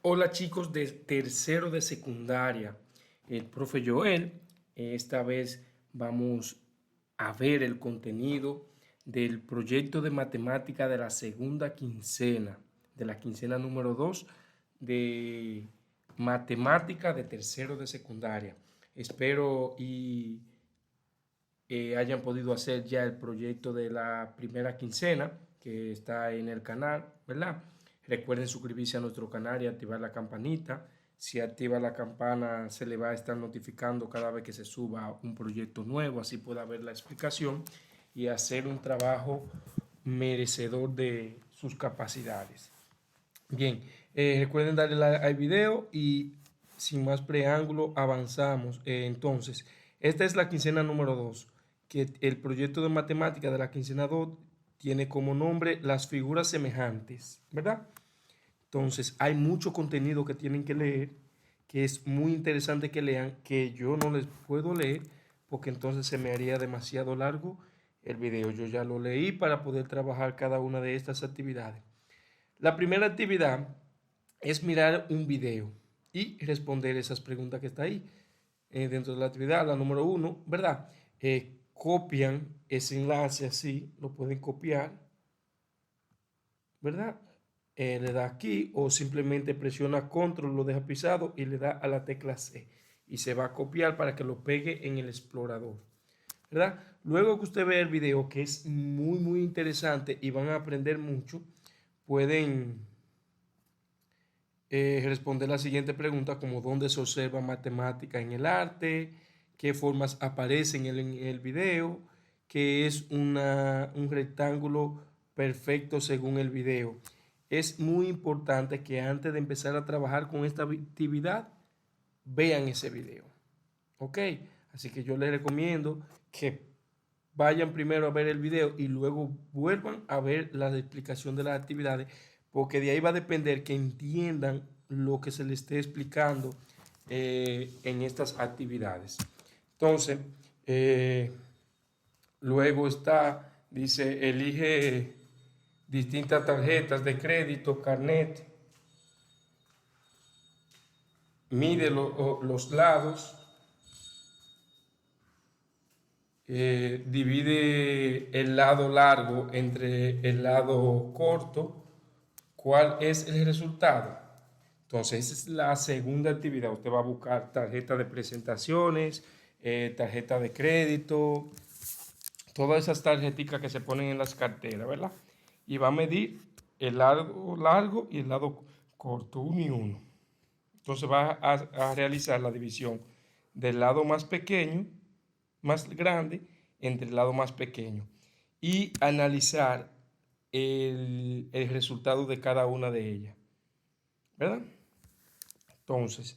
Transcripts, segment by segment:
Hola chicos de tercero de secundaria, el profe Joel. Esta vez vamos a ver el contenido del proyecto de matemática de la segunda quincena, de la quincena número 2 de matemática de tercero de secundaria. Espero hayan podido hacer ya el proyecto de la primera quincena que está en el canal, ¿verdad? Recuerden suscribirse a nuestro canal y activar la campanita. Si activa la campana se le va a estar notificando cada vez que se suba un proyecto nuevo, así pueda ver la explicación y hacer un trabajo merecedor de sus capacidades. Bien, recuerden darle like al video y sin más preámbulo avanzamos. Entonces, esta es la quincena número 2, que el proyecto de matemática de la quincena 2 tiene como nombre las figuras semejantes, ¿verdad? Entonces, hay mucho contenido que tienen que leer, que es muy interesante que lean, que yo no les puedo leer porque entonces se me haría demasiado largo el video. Yo ya lo leí para poder trabajar cada una de estas actividades. La primera actividad es mirar un video y responder esas preguntas que está ahí. Dentro de la actividad, la número 1, ¿verdad? Copian ese enlace así, lo pueden copiar, ¿verdad? Le da aquí o simplemente presiona control, lo deja pisado y le da a la tecla C y se va a copiar para que lo pegue en el explorador, ¿verdad? Luego que usted ve el video, que es muy interesante y van a aprender mucho, pueden responder la siguiente pregunta, como dónde se observa matemática en el arte, qué formas aparecen en el video, qué es un rectángulo perfecto según el video. Es muy importante que antes de empezar a trabajar con esta actividad, vean ese video. ¿Ok? Así que yo les recomiendo que vayan primero a ver el video y luego vuelvan a ver la explicación de las actividades, porque de ahí va a depender que entiendan lo que se les esté explicando en estas actividades. Entonces, eh, luego está, dice, elige distintas tarjetas de crédito, carnet, mide los lados, divide el lado largo entre el lado corto. ¿Cuál es el resultado? Entonces, esa es la segunda actividad. Usted va a buscar tarjeta de presentaciones, tarjeta de crédito, todas esas tarjeticas que se ponen en las carteras, ¿verdad? Y va a medir el lado largo y el lado corto, uno y uno. Entonces va a realizar la división del lado más pequeño, más grande, entre el lado más pequeño. Y analizar el resultado de cada una de ellas, ¿verdad? Entonces,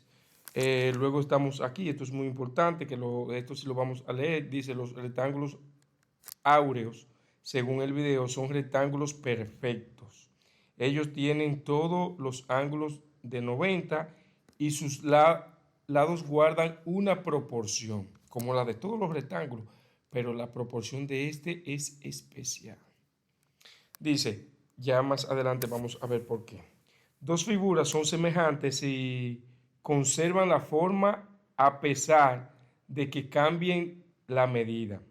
luego estamos aquí, esto es muy importante, esto sí lo vamos a leer, dice los rectángulos áureos, según el video, son rectángulos perfectos. Ellos tienen todos los ángulos de 90 y sus lados guardan una proporción, como la de todos los rectángulos, pero la proporción de este es especial. Dice, ya más adelante vamos a ver por qué. Dos figuras son semejantes y conservan la forma a pesar de que cambien la medida.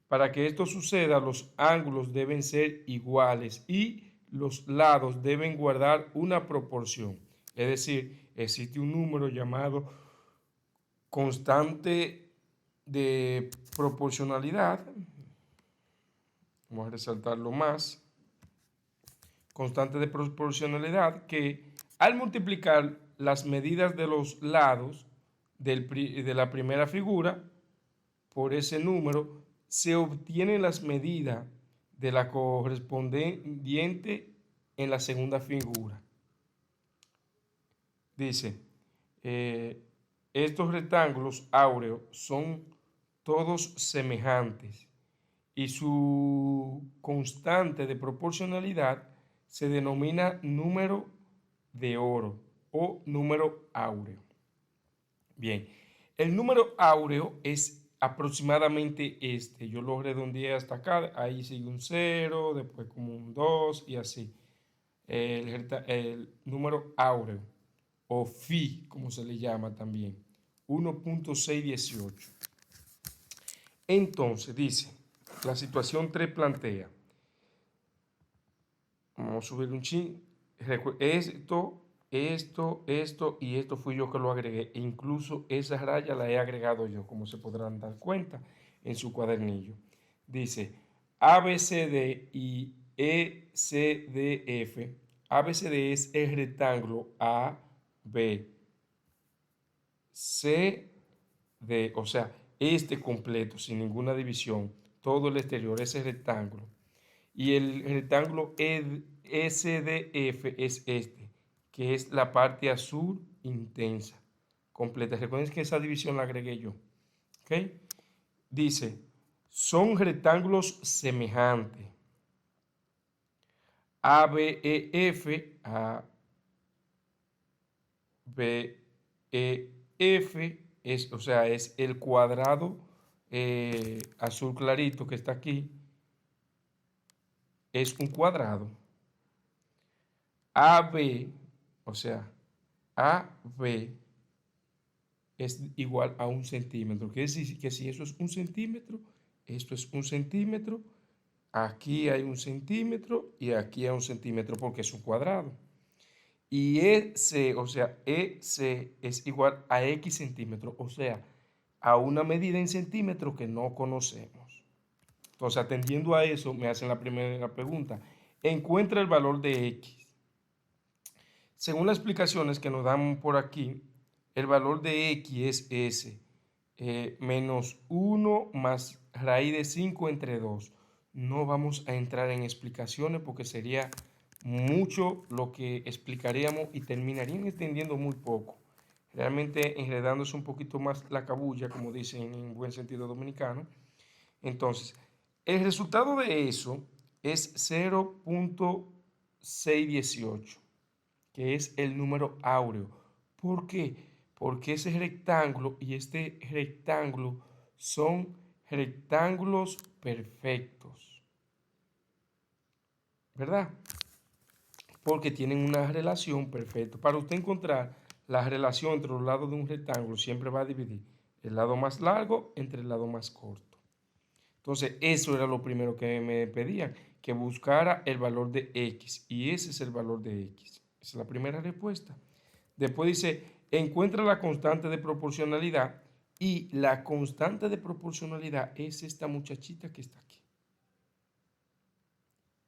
Para que esto suceda, los ángulos deben ser iguales y los lados deben guardar una proporción. Es decir, existe un número llamado constante de proporcionalidad. Vamos a resaltarlo más. Constante de proporcionalidad que al multiplicar las medidas de los lados de la primera figura por ese número, se obtienen las medidas de la correspondiente en la segunda figura. Dice, eh, estos rectángulos áureos son todos semejantes y su constante de proporcionalidad se denomina número de oro o número áureo. Bien, el número áureo es aproximadamente este. Yo lo redondeé hasta acá, ahí sigue un 0, después como un 2 y así. El número áureo. o phi, como se le llama también, 1.618. Entonces, dice, la situación 3 plantea, vamos a subir un chin, esto y esto fui yo que lo agregué, e incluso esa raya la he agregado yo, como se podrán dar cuenta en su cuadernillo. Dice, ABCD y ECDF. ABCD es el rectángulo A, B, C, D, o sea, este completo, sin ninguna división, todo el exterior, ese rectángulo. Y el rectángulo SDF es este, que es la parte azul intensa, completa. Recuerden que esa división la agregué yo. ¿Ok? Dice, son rectángulos semejantes. ABEF, ABEF es, o sea, es el cuadrado azul clarito que está aquí. Es un cuadrado. AB, o sea, AB es igual a 1 centímetro. Quiere decir que si eso es 1 centímetro, esto es 1 centímetro, aquí hay 1 centímetro y aquí hay 1 centímetro porque es un cuadrado. Y EC, o sea, EC es igual a X centímetros, o sea, a una medida en centímetros que no conocemos. Entonces, atendiendo a eso, me hacen la primera pregunta. Encuentra el valor de X. Según las explicaciones que nos dan por aquí, el valor de X es S, menos 1 más raíz de 5 entre 2. No vamos a entrar en explicaciones porque sería mucho lo que explicaríamos y terminarían entendiendo muy poco. Realmente enredándose un poquito más la cabulla, como dicen en buen sentido dominicano. Entonces, el resultado de eso es 0.618, que es el número áureo. ¿Por qué? Porque ese rectángulo y este rectángulo son rectángulos perfectos, ¿verdad? Porque tienen una relación perfecta. Para usted encontrar la relación entre los lados de un rectángulo, siempre va a dividir el lado más largo entre el lado más corto. Entonces, eso era lo primero que me pedían, que buscara el valor de X. Y ese es el valor de X. Esa es la primera respuesta. Después dice, encuentra la constante de proporcionalidad. Y la constante de proporcionalidad es esta muchachita que está aquí.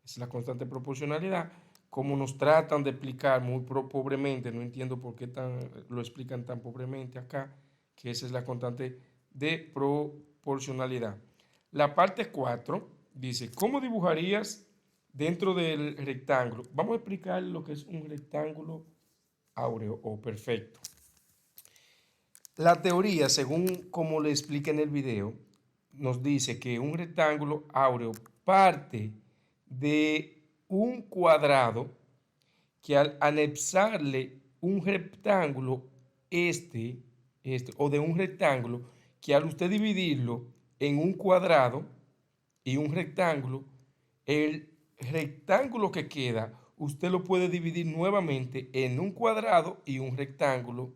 Es la constante de proporcionalidad. Como nos tratan de explicar muy pobremente, no entiendo por qué lo explican tan pobremente acá, que esa es la constante de proporcionalidad. La parte 4 dice, ¿cómo dibujarías dentro del rectángulo? Vamos a explicar lo que es un rectángulo áureo o perfecto. La teoría, según como le expliqué en el video, nos dice que un rectángulo áureo parte de un cuadrado que al anexarle un rectángulo o de un rectángulo que al usted dividirlo en un cuadrado y un rectángulo, el rectángulo que queda usted lo puede dividir nuevamente en un cuadrado y un rectángulo,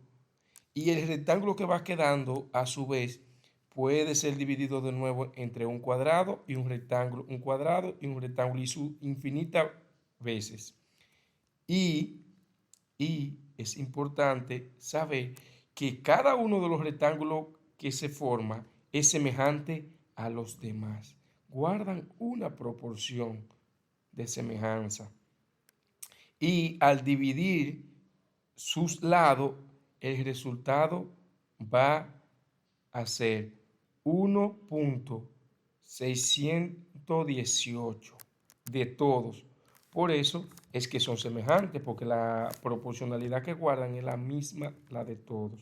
y el rectángulo que va quedando a su vez puede ser dividido de nuevo entre un cuadrado y un rectángulo, un cuadrado y un rectángulo, y su infinitas veces. Y es importante saber que cada uno de los rectángulos que se forma es semejante a los demás. Guardan una proporción de semejanza. Y al dividir sus lados, el resultado va a ser 1.618 de todos. Por eso es que son semejantes, porque la proporcionalidad que guardan es la misma, la de todos.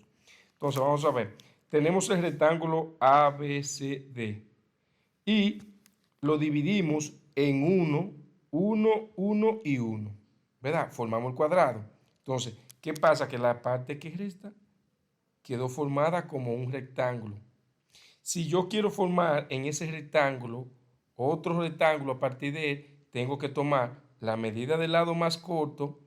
Entonces vamos a ver, tenemos el rectángulo ABCD y lo dividimos en 1, 1, 1 y 1, ¿verdad? Formamos el cuadrado. Entonces, ¿qué pasa? Que la parte que resta quedó formada como un rectángulo. Si yo quiero formar en ese rectángulo otro rectángulo a partir de él, tengo que tomar la medida del lado más corto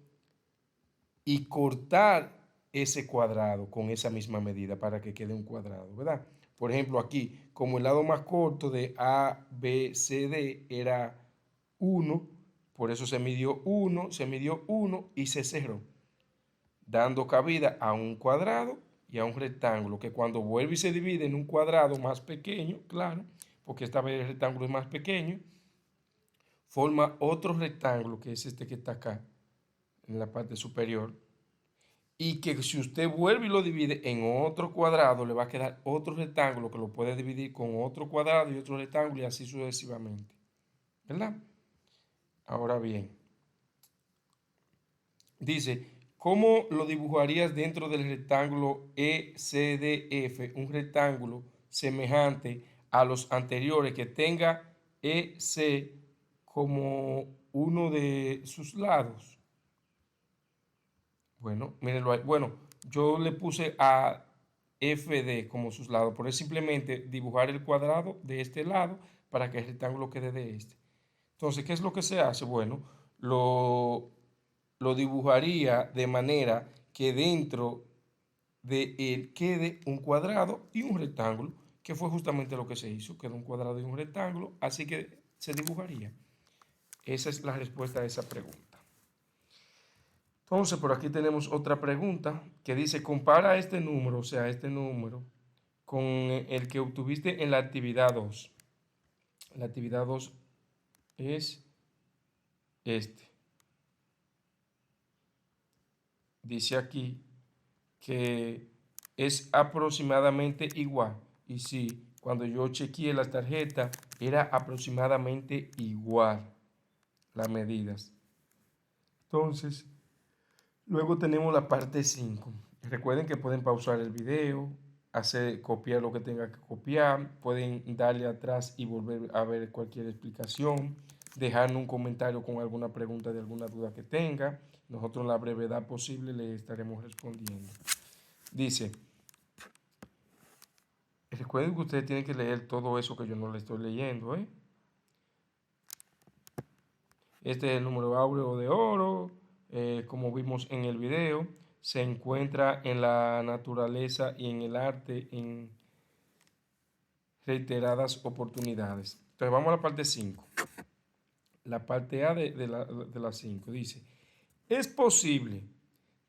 y cortar ese cuadrado con esa misma medida para que quede un cuadrado, ¿verdad? Por ejemplo, aquí, como el lado más corto de ABCD era 1, por eso se midió 1 y se cerró, dando cabida a un cuadrado y a un rectángulo, que cuando vuelve y se divide en un cuadrado más pequeño, claro, porque esta vez el rectángulo es más pequeño, forma otro rectángulo, que es este que está acá, en la parte superior, y que si usted vuelve y lo divide en otro cuadrado, le va a quedar otro rectángulo que lo puede dividir con otro cuadrado y otro rectángulo y así sucesivamente, ¿verdad? Ahora bien, dice, ¿cómo lo dibujarías dentro del rectángulo ECDF? Un rectángulo semejante a los anteriores que tenga EC como uno de sus lados. Bueno, mírenlo ahí. Bueno, yo le puse a FD como sus lados, pero es simplemente dibujar el cuadrado de este lado para que el rectángulo quede de este. Entonces, ¿qué es lo que se hace? Bueno, lo dibujaría de manera que dentro de él quede un cuadrado y un rectángulo, que fue justamente lo que se hizo, quedó un cuadrado y un rectángulo, así que se dibujaría. Esa es la respuesta a esa pregunta. Entonces, por aquí tenemos otra pregunta que dice, compara este número, o sea, este número, con el que obtuviste en la actividad 2. La actividad 2 es este. Dice aquí que es aproximadamente igual. Y sí, cuando yo chequeé las tarjetas, era aproximadamente igual las medidas. Entonces, luego tenemos la parte 5. Recuerden que pueden pausar el video, copiar lo que tenga que copiar, pueden darle atrás y volver a ver cualquier explicación, dejar un comentario con alguna pregunta de alguna duda que tenga. Nosotros en la brevedad posible le estaremos respondiendo. Dice, recuerden que ustedes tienen que leer todo eso que yo no le estoy leyendo, ¿eh? Este es el número áureo de oro, como vimos en el video, se encuentra en la naturaleza y en el arte en reiteradas oportunidades. Entonces vamos a la parte 5. La parte A de la 5 dice, ¿es posible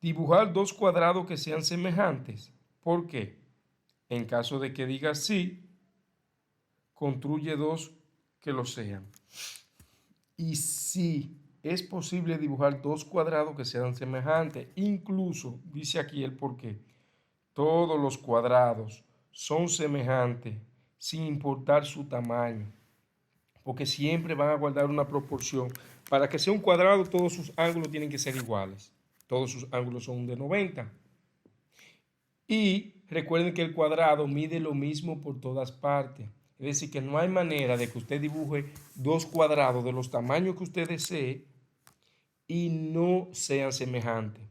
dibujar dos cuadrados que sean semejantes? ¿Por qué? En caso de que diga sí, construye dos que lo sean. Y sí, es posible dibujar dos cuadrados que sean semejantes. Incluso, dice aquí el porqué, todos los cuadrados son semejantes sin importar su tamaño, porque siempre van a guardar una proporción. Para que sea un cuadrado, todos sus ángulos tienen que ser iguales. Todos sus ángulos son de 90. Y recuerden que el cuadrado mide lo mismo por todas partes. Es decir, que no hay manera de que usted dibuje dos cuadrados de los tamaños que usted desee y no sean semejantes.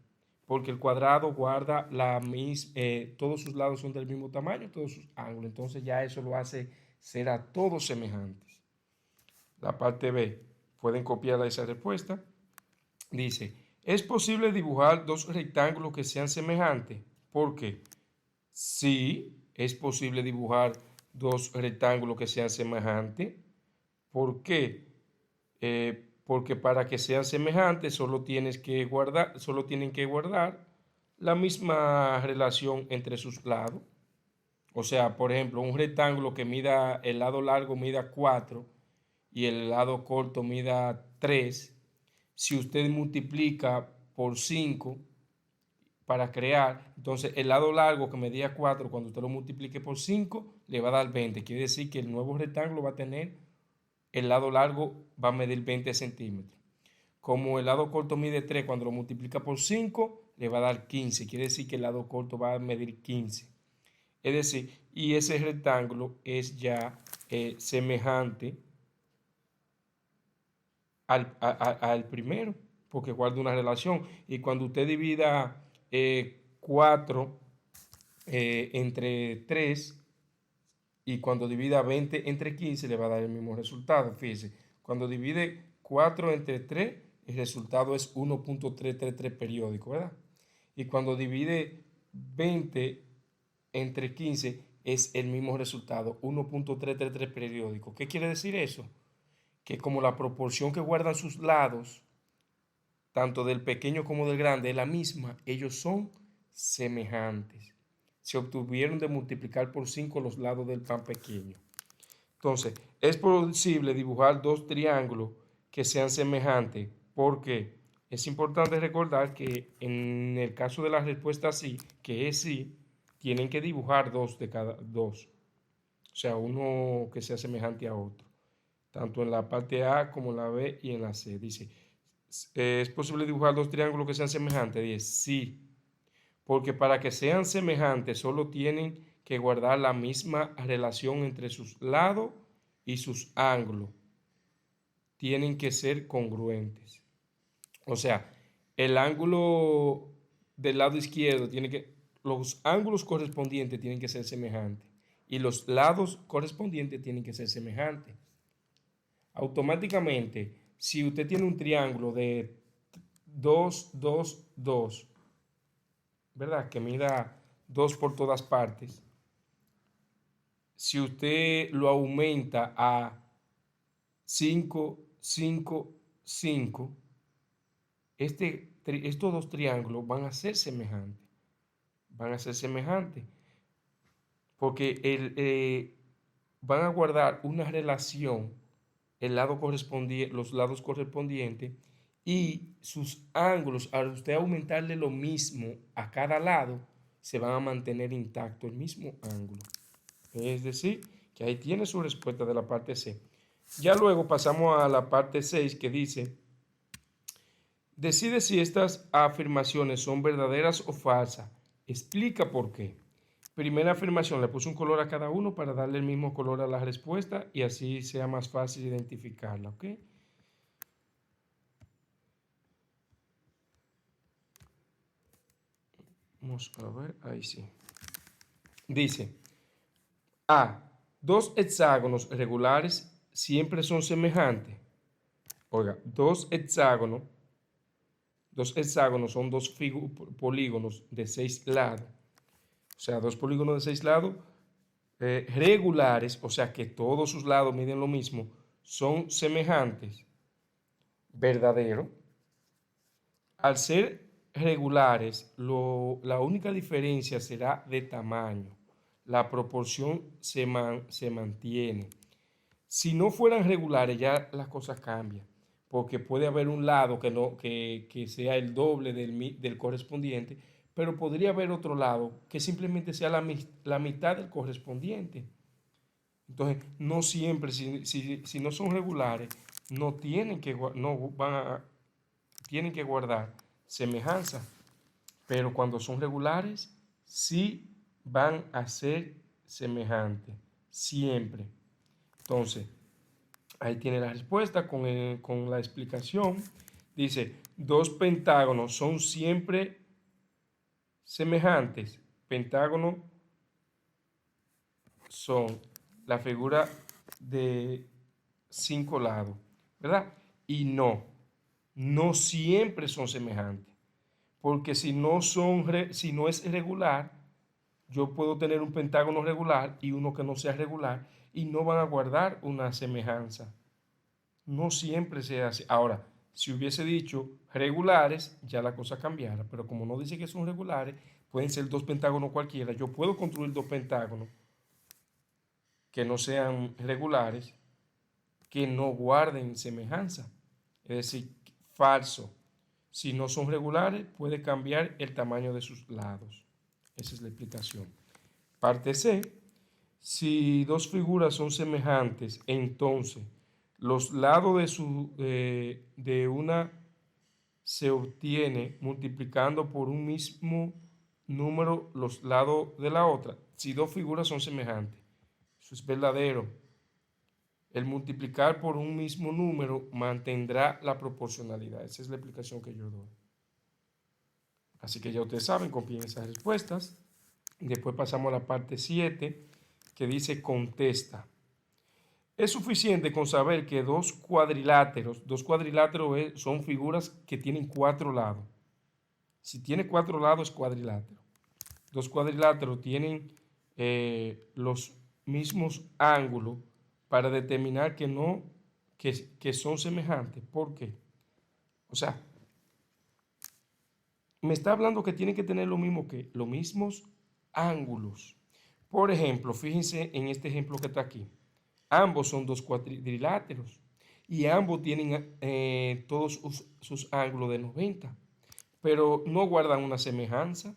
Porque el cuadrado guarda la misma, todos sus lados son del mismo tamaño, todos sus ángulos. Entonces ya eso lo hace ser a todos semejantes. La parte B, pueden copiar esa respuesta. Dice, ¿es posible dibujar dos rectángulos que sean semejantes? ¿Por qué? Sí, es posible dibujar dos rectángulos que sean semejantes. ¿Por qué? Porque para que sean semejantes solo tienen que guardar la misma relación entre sus lados. O sea, por ejemplo, un rectángulo que mida, el lado largo mida 4 y el lado corto mida 3. Si usted multiplica por 5 para crear, entonces el lado largo que medía 4, cuando usted lo multiplique por 5, le va a dar 20. Quiere decir que el nuevo rectángulo va a tener, el lado largo va a medir 20 centímetros. Como el lado corto mide 3, cuando lo multiplica por 5, le va a dar 15. Quiere decir que el lado corto va a medir 15. Es decir, y ese rectángulo es ya semejante al primero, porque guarda una relación. Y cuando usted divida 4 entre 3 y cuando divida 20 entre 15 le va a dar el mismo resultado. Fíjese, cuando divide 4 entre 3, el resultado es 1.333 periódico, ¿verdad? Y cuando divide 20 entre 15 es el mismo resultado, 1.333 periódico. ¿Qué quiere decir eso? Que como la proporción que guardan sus lados, tanto del pequeño como del grande, es la misma, ellos son semejantes. Se obtuvieron de multiplicar por 5 los lados del pan pequeño. Entonces, es posible dibujar dos triángulos que sean semejantes, porque es importante recordar que en el caso de la respuesta sí, que es sí, tienen que dibujar dos de cada dos. O sea, uno que sea semejante a otro, tanto en la parte A como en la B y en la C. Dice, ¿es posible dibujar dos triángulos que sean semejantes? Dice, sí, porque para que sean semejantes solo tienen que guardar la misma relación entre sus lados y sus ángulos. Tienen que ser congruentes. O sea, el ángulo del lado izquierdo los ángulos correspondientes tienen que ser semejantes y los lados correspondientes tienen que ser semejantes. Automáticamente, si usted tiene un triángulo de 2, 2, 2, ¿verdad? Que mida 2 por todas partes. Si usted lo aumenta a 5, 5, 5, estos dos triángulos van a ser semejantes. Van a ser semejantes. Porque van a guardar una relación, los lados correspondientes y sus ángulos, al usted aumentarle lo mismo a cada lado, se van a mantener intacto el mismo ángulo. Es decir, que ahí tiene su respuesta de la parte C. Ya luego pasamos a la parte 6 que dice, decide si estas afirmaciones son verdaderas o falsas. Explica por qué. Primera afirmación, le puse un color a cada uno para darle el mismo color a la respuesta y así sea más fácil identificarla, ¿ok? Vamos a ver, ahí sí. Dice, A, dos hexágonos regulares siempre son semejantes. Oiga, dos hexágonos son dos polígonos de 6 lados. O sea, dos polígonos de 6 lados regulares, o sea que todos sus lados miden lo mismo, son semejantes. Verdadero. Al ser regulares, la única diferencia será de tamaño. La proporción se mantiene. Si no fueran regulares, ya las cosas cambian, porque puede haber un lado que sea el doble del correspondiente, pero podría haber otro lado que simplemente sea la mitad del correspondiente. Entonces, no siempre, si no son regulares, no tienen que, no van a, tienen que guardar semejanza, pero cuando son regulares, sí van a ser semejantes, siempre. Entonces, ahí tiene la respuesta con la explicación. Dice, dos pentágonos son siempre semejantes. Pentágonos son la figura de 5 lados, ¿verdad? Y no siempre son semejantes. Porque si no es regular, yo puedo tener un pentágono regular y uno que no sea regular y no van a guardar una semejanza. No siempre se hace. Ahora, si hubiese dicho regulares, ya la cosa cambiara, pero como no dice que son regulares, pueden ser dos pentágonos cualquiera. Yo puedo construir dos pentágonos que no sean regulares, que no guarden semejanza. Es decir, falso. Si no son regulares, puede cambiar el tamaño de sus lados. Esa es la explicación. Parte C. Si dos figuras son semejantes, entonces los lados de una se obtiene multiplicando por un mismo número los lados de la otra. Si dos figuras son semejantes, eso es verdadero. El multiplicar por un mismo número mantendrá la proporcionalidad. Esa es la explicación que yo doy. Así que ya ustedes saben, copien esas respuestas. Después pasamos a la parte 7, que dice contesta. Es suficiente con saber que dos cuadriláteros son figuras que tienen 4 lados. Si tiene 4 lados es cuadrilátero. dos cuadriláteros tienen los mismos ángulos para determinar que no, que son semejantes. ¿Por qué? O sea, me está hablando que tienen que tener lo mismo que los mismos ángulos. Por ejemplo, fíjense en este ejemplo que está aquí. Ambos son dos cuadriláteros y ambos tienen todos sus ángulos de 90, pero no guardan una semejanza.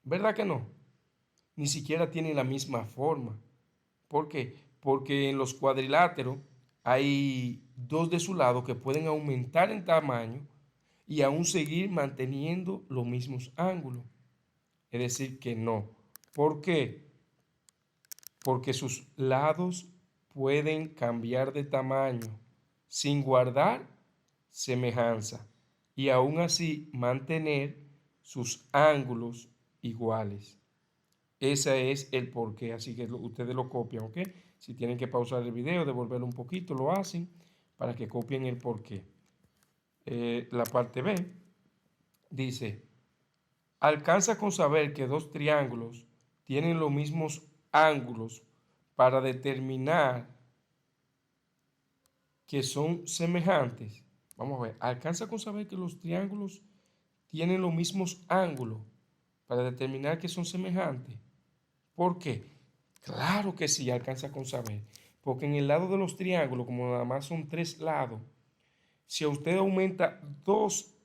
¿Verdad que no? Ni siquiera tienen la misma forma. ¿Por qué? Porque en los cuadriláteros hay dos de su lado que pueden aumentar en tamaño y aún seguir manteniendo los mismos ángulos. Es decir, que no. ¿Por qué? Porque sus lados pueden cambiar de tamaño sin guardar semejanza y aún así mantener sus ángulos iguales. Ese es el porqué, así que ustedes lo copian, ¿ok? Si tienen que pausar el video, devolverlo un poquito, lo hacen para que copien el porqué. La parte B dice, alcanza con saber que dos triángulos tienen los mismos ángulos para determinar que son semejantes. Vamos a ver, alcanza con saber que los triángulos tienen los mismos ángulos para determinar que son semejantes. ¿Por qué? Claro que sí, alcanza con saber. Porque en el lado de los triángulos, como nada más son tres lados, si a usted aumenta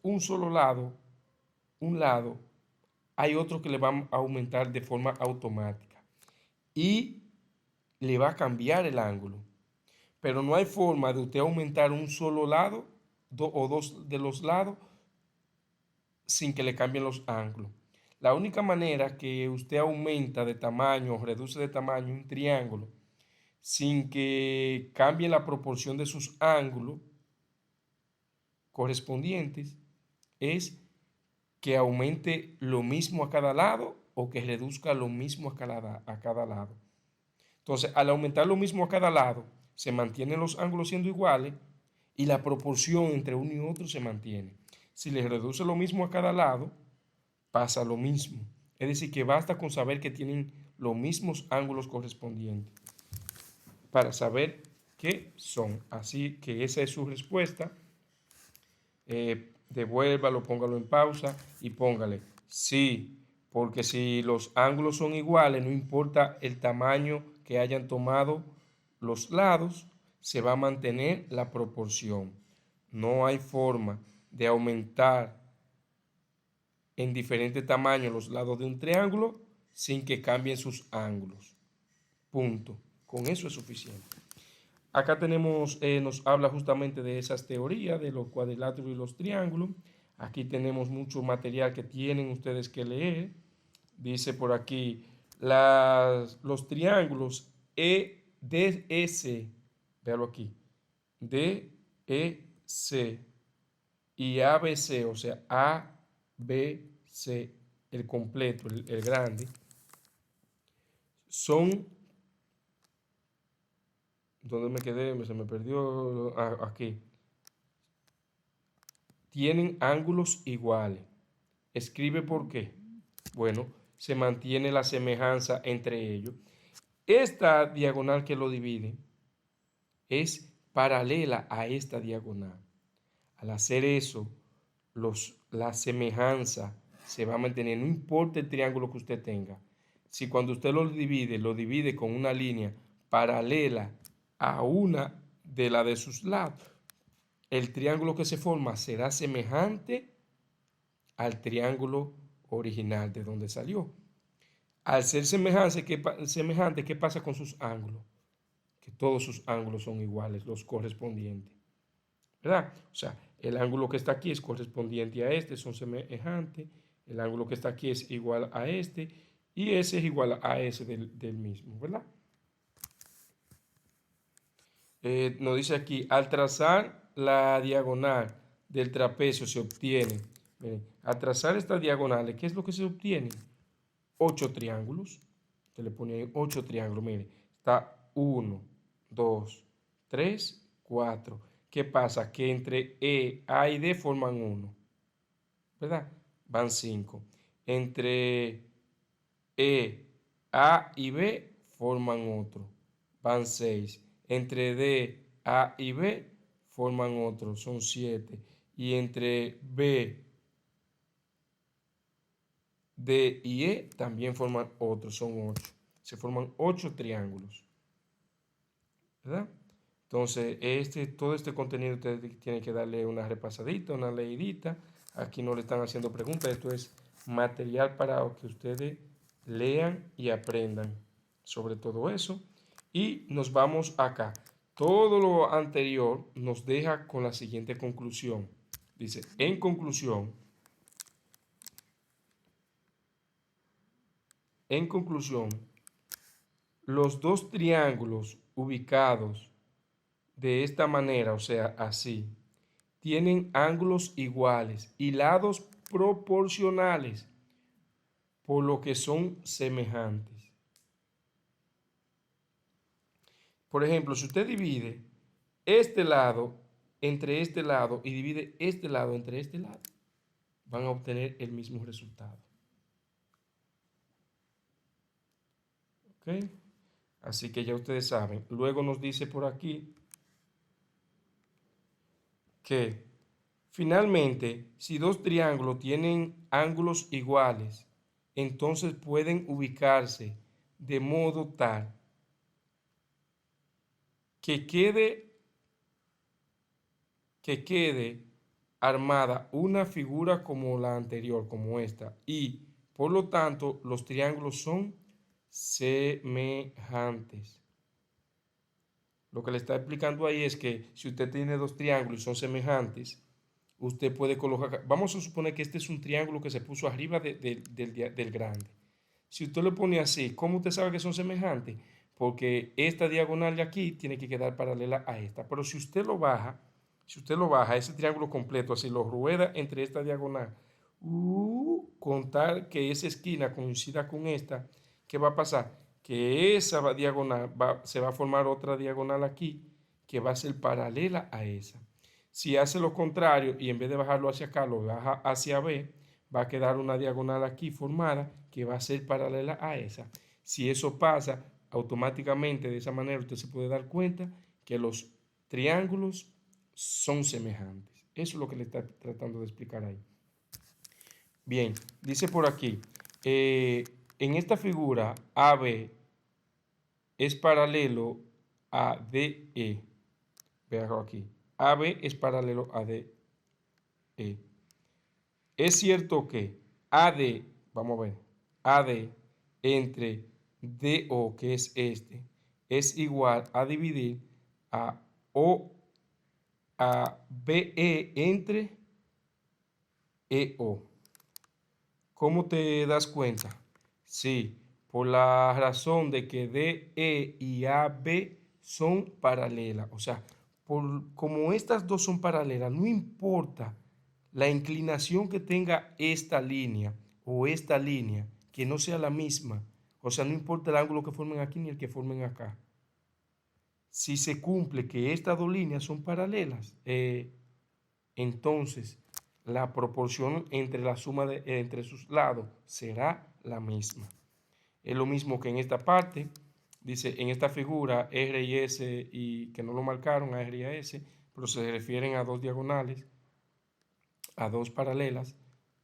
un solo lado, un lado, hay otro que le va a aumentar de forma automática. Y le va a cambiar el ángulo. Pero no hay forma de usted aumentar un solo lado o dos de los lados sin que le cambien los ángulos. La única manera que usted aumenta de tamaño o reduce de tamaño un triángulo sin que cambie la proporción de sus ángulos correspondientes es que aumente lo mismo a cada lado o que reduzca lo mismo a cada lado. Entonces, al aumentar lo mismo a cada lado, se mantienen los ángulos siendo iguales y la proporción entre uno y otro se mantiene. Si le reduce lo mismo a cada lado, pasa lo mismo. Es decir, que basta con saber que tienen los mismos ángulos correspondientes para saber qué son. Así que esa es su respuesta. Devuélvalo, póngalo en pausa y póngale sí, porque si los ángulos son iguales, no importa el tamaño que hayan tomado los lados, se va a mantener la proporción. No hay forma de aumentar en diferente tamaño los lados de un triángulo sin que cambien sus ángulos. Punto. Con eso es suficiente. Acá tenemos, nos habla justamente de esas teorías, de los cuadriláteros y los triángulos. Aquí tenemos mucho material que tienen ustedes que leer. Dice por aquí, los triángulos EDS, véalo aquí, DEC y ABC, o sea, ABC, el completo, el grande, son, ¿dónde me quedé? Se me perdió, aquí. Tienen ángulos iguales. Escribe por qué. Bueno, se mantiene la semejanza entre ellos. Esta diagonal que lo divide es paralela a esta diagonal. Al hacer eso, la semejanza se va a mantener, no importa el triángulo que usted tenga. Si cuando usted lo divide con una línea paralela a una de las de sus lados, el triángulo que se forma será semejante al triángulo original de donde salió. Al ser semejante, ¿qué pasa con sus ángulos? Que todos sus ángulos son iguales, los correspondientes. ¿Verdad? O sea, el ángulo que está aquí es correspondiente a este, son semejantes. El ángulo que está aquí es igual a este y ese es igual a ese del mismo, ¿verdad? Nos dice aquí, al trazar la diagonal del trapecio se obtiene, miren, al trazar estas diagonales, ¿qué es lo que se obtiene? 8 triángulos. Se le pone ahí 8 triángulos, miren, está 1, 2, 3, 4. ¿Qué pasa? Que entre A y D forman 1, ¿verdad? Van 5. Entre E, A y B forman otro. Van 6. Entre D, A y B forman otro. Son 7. Y entre B, D y E también forman otro. Son 8. Se forman 8 triángulos. ¿Verdad? Entonces, todo este contenido ustedes tienen que darle una repasadita, una leidita. Aquí no le están haciendo preguntas. Esto es material para que ustedes lean y aprendan sobre todo eso. Y nos vamos acá. Todo lo anterior nos deja con la siguiente conclusión. Dice, en conclusión, los dos triángulos ubicados de esta manera, o sea, así, tienen ángulos iguales y lados proporcionales, por lo que son semejantes. Por ejemplo, si usted divide este lado entre este lado y divide este lado entre este lado, van a obtener el mismo resultado. ¿Ok? Así que ya ustedes saben. Luego nos dice por aquí que finalmente, si dos triángulos tienen ángulos iguales, entonces pueden ubicarse de modo tal que quede armada una figura como la anterior, como esta, y por lo tanto los triángulos son semejantes. Lo que le está explicando ahí es que si usted tiene dos triángulos y son semejantes, usted puede colocar, vamos a suponer que este es un triángulo que se puso arriba del grande. Si usted lo pone así, ¿cómo usted sabe que son semejantes? Porque esta diagonal de aquí tiene que quedar paralela a esta. Pero si usted lo baja, ese triángulo completo, así lo rueda entre esta diagonal, contar que esa esquina coincida con esta, ¿qué va a pasar? Que esa diagonal se va a formar otra diagonal aquí que va a ser paralela a esa. Si hace lo contrario y en vez de bajarlo hacia acá, lo baja hacia B, va a quedar una diagonal aquí formada que va a ser paralela a esa. Si eso pasa, automáticamente de esa manera usted se puede dar cuenta que los triángulos son semejantes. Eso es lo que le está tratando de explicar ahí. Bien, dice por aquí, en esta figura AB es paralelo a DE. Véanlo aquí. AB es paralelo a DE. Es cierto que AD, vamos a ver, AD entre DO, que es este, es igual a dividir a BE entre EO. ¿Cómo te das cuenta? Sí, por la razón de que DE y AB son paralelas. O sea, como estas dos son paralelas, no importa la inclinación que tenga esta línea o esta línea, que no sea la misma. O sea, no importa el ángulo que formen aquí ni el que formen acá. Si se cumple que estas dos líneas son paralelas, entonces la proporción entre la suma entre sus lados será la misma. Es lo mismo que en esta parte, dice en esta figura R y S, y que no lo marcaron a R y a S, pero se refieren a dos diagonales, a dos paralelas,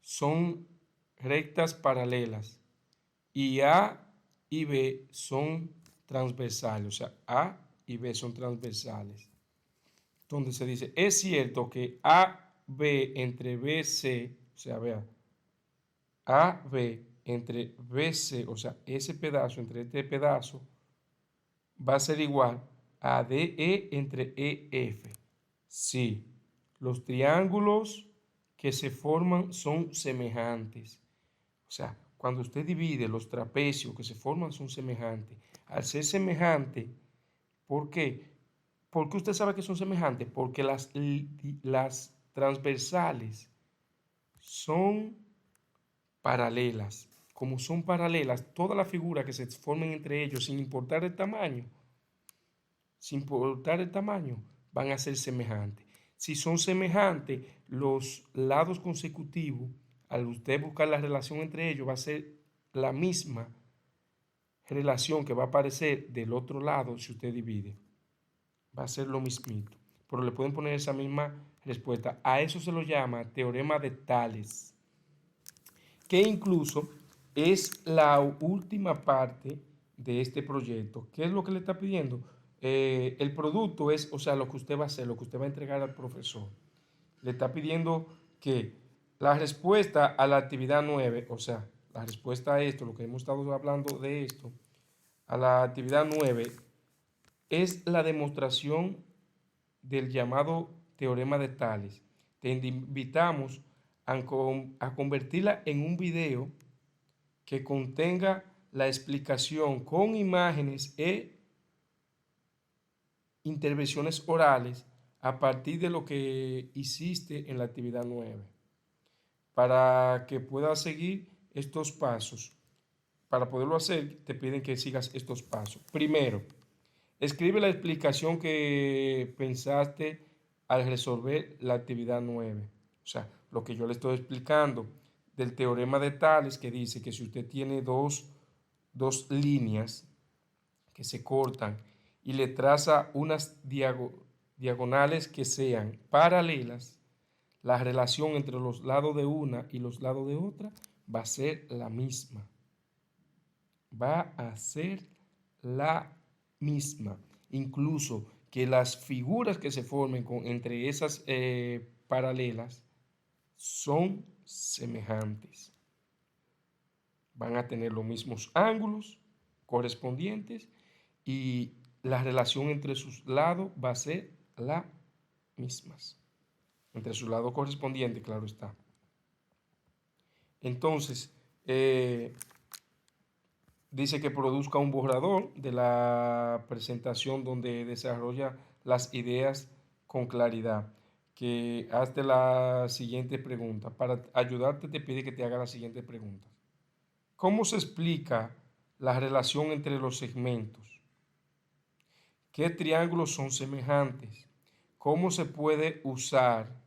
son rectas paralelas y A y B son transversales, o sea, A y B son transversales. Donde se dice, es cierto que AB entre BC, o sea, vea, AB entre BC, o sea, ese pedazo entre este pedazo, va a ser igual a DE entre EF. Sí, los triángulos que se forman son semejantes. O sea, cuando usted divide los trapecios que se forman son semejantes. Al ser semejantes, ¿por qué? ¿Por qué usted sabe que son semejantes? Porque las transversales son paralelas. Como son paralelas, todas las figuras que se formen entre ellos, sin importar el tamaño, van a ser semejantes. Si son semejantes, los lados consecutivos al usted buscar la relación entre ellos, va a ser la misma relación que va a aparecer del otro lado si usted divide. Va a ser lo mismito. Pero le pueden poner esa misma respuesta. A eso se lo llama teorema de Tales, que incluso es la última parte de este proyecto. ¿Qué es lo que le está pidiendo? El producto es, o sea, lo que usted va a hacer, lo que usted va a entregar al profesor. Le está pidiendo que la respuesta a la actividad 9, o sea, la respuesta a esto, lo que hemos estado hablando de esto, a la actividad 9, es la demostración del llamado teorema de Tales. Te invitamos a convertirla en un video que contenga la explicación con imágenes e intervenciones orales a partir de lo que hiciste en la actividad 9. Para que puedas seguir estos pasos, para poderlo hacer, te piden que sigas estos pasos. Primero, escribe la explicación que pensaste al resolver la actividad 9. O sea, lo que yo le estoy explicando del teorema de Tales, que dice que si usted tiene dos líneas que se cortan y le traza unas diagonales que sean paralelas, la relación entre los lados de una y los lados de otra va a ser la misma. Va a ser la misma. Incluso que las figuras que se formen entre esas paralelas son semejantes. Van a tener los mismos ángulos correspondientes y la relación entre sus lados va a ser la misma. Entre sus lados correspondientes, claro está. Entonces, dice que produzca un borrador de la presentación donde desarrolla las ideas con claridad. Que hazte la siguiente pregunta. Para ayudarte te pide que te haga la siguiente pregunta. ¿Cómo se explica la relación entre los segmentos? ¿Qué triángulos son semejantes? ¿Cómo se puede usar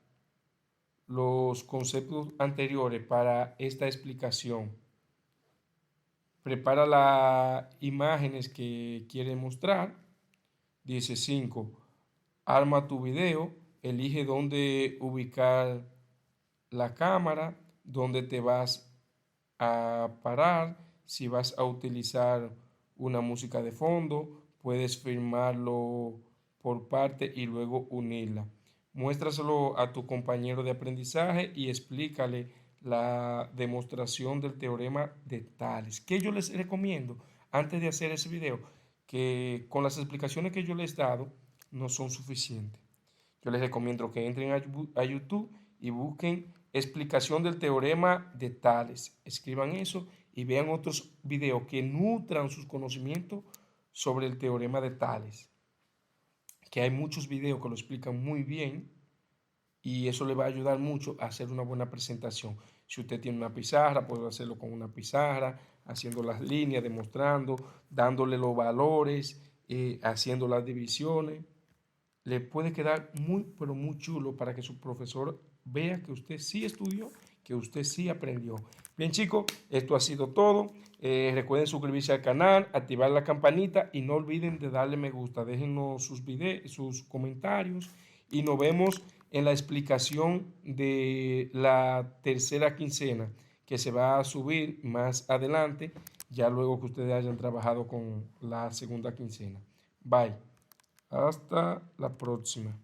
los conceptos anteriores para esta explicación? Prepara las imágenes que quiere mostrar. Dice 5. Arma tu video. Elige dónde ubicar la cámara, dónde te vas a parar, si vas a utilizar una música de fondo, puedes filmarlo por parte y luego unirla. Muéstraselo a tu compañero de aprendizaje y explícale la demostración del teorema de Tales. ¿Qué yo les recomiendo antes de hacer ese video? Que con las explicaciones que yo les he dado no son suficientes. Yo les recomiendo que entren a YouTube y busquen explicación del teorema de Tales. Escriban eso y vean otros videos que nutran sus conocimientos sobre el teorema de Tales. Que hay muchos videos que lo explican muy bien y eso le va a ayudar mucho a hacer una buena presentación. Si usted tiene una pizarra, puede hacerlo con una pizarra, haciendo las líneas, demostrando, dándole los valores, haciendo las divisiones. Le puede quedar muy, pero muy chulo para que su profesor vea que usted sí estudió, que usted sí aprendió. Bien, chicos, esto ha sido todo. Recuerden suscribirse al canal, activar la campanita y no olviden de darle me gusta. Déjenos sus comentarios y nos vemos en la explicación de la tercera quincena que se va a subir más adelante, ya luego que ustedes hayan trabajado con la segunda quincena. Bye. Hasta la próxima.